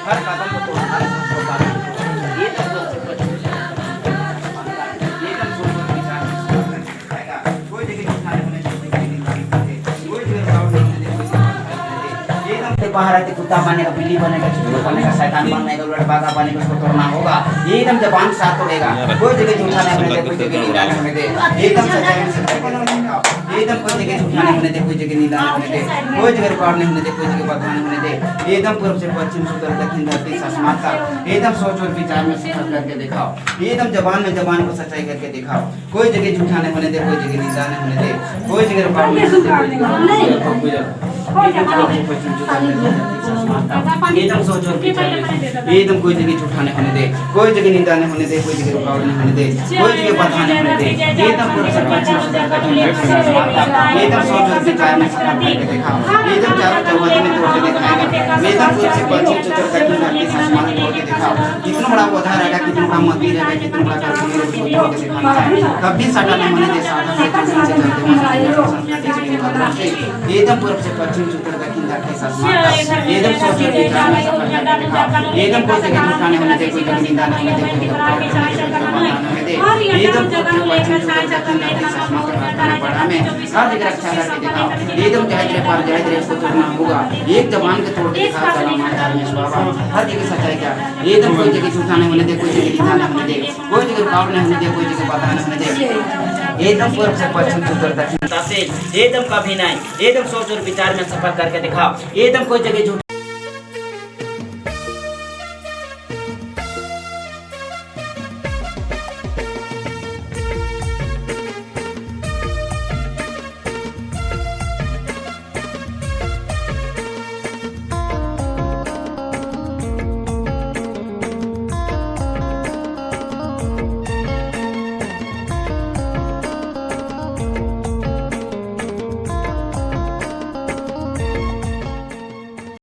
हर कदम को तोड़ना है, सबको पालन करो। ये तो सबसे बड़ी एकदम सोच और विचार में आएगा। कोई जगह उठाने होने से कोई नहीं करते, कोई जगह राउंड नहीं होने कोई नहीं एकदम से बाहर आते कुत्ता बनेगा, बिल्ली बनेगा, चुड़ैल बनेगा, शैतान बनेगा, उलट बागा बनेगा, उसको तोड़ना होगा। एकदम जबान साथ तोड़ेगा, कोई जगह उठाने होने दे, कोई जगह नहीं डालने होने दे, एकदम सच्चाई में सच्चाई को दिखाओ। एकदम कोई जगह उठाने होने दे, कोई जगह नहीं डालने होने दे, कोई जगह रुकावट नहीं होने दे, कोई जगह बदनाम होने दे। एकदम पूर्व से पश्चिम से उत्तर दक्षिण धरती से आसमान तक एकदम सोच और विचार में सफल करके दिखाओ। एकदम जबान में जबान को सच्चाई करके दिखाओ। कोई जगह झूठाने होने दे, कोई जगह नहीं डालने होने दे, कोई जगह रुकावट नहीं होने दे, कोई जगह एकदम सोच और विचार में एकदम कोई जगह झूठाने होने दे, कोई जगह निंदाने होने दे, कोई जगह रुकावट नहीं होने दे, कोई जगह बधाने होने दे। एकदम पूर्व से पश्चिम से उत्तर दक्षिण एकदम सोच और विचार में सफल करके दिखाओ। एकदम चारों चौबंदी में तोड़ के दिखाएगा। एकदम पूर्व से पश्चिम से उत्तर दक्षिण धरती से आसमान में तोड़ के दिखाओ। कितना बड़ा पौधा रहेगा, कितना बड़ा मंदिर रहेगा, कितना बड़ा घर रहेगा, उसको तोड़ के दिखाना है। कभी सटा नहीं होने दे, साधा से चलते एकदम पूर्व से पश्चिम से उत्तर दक्षिण धरती से आसमान तक एकदम सोच और विचार में सफल करके दिखाओ। एकदम कोई जगह झूठाने होने दे, कोई जगह निंदा नहीं होने दे, कोई जगह होने दे। एकदम पूर्व से पश्चिम से उत्तर दक्षिण धरती से आसमान तक बढ़ा में हर जगह रक्षा करके दिखाओ। एकदम जय जय पर जय जय को तोड़ना होगा। एक जबान के तोड़ के दिखाओ। सलाम परमेश्वर बाबा हर जगह सच्चाई का। एकदम कोई जगह झूठाने होने दे, कोई जगह निंदा नहीं होने दे, कोई जगह रुकावट नहीं होने दे, कोई जगह बाधा नहीं होने दे। एकदम पूर्व से पश्चिम से उत्तर दक्षिण से एकदम कभी नहीं, एकदम सोच और विचार में सफल करके दिखाओ। एकदम कोई जगह झूठ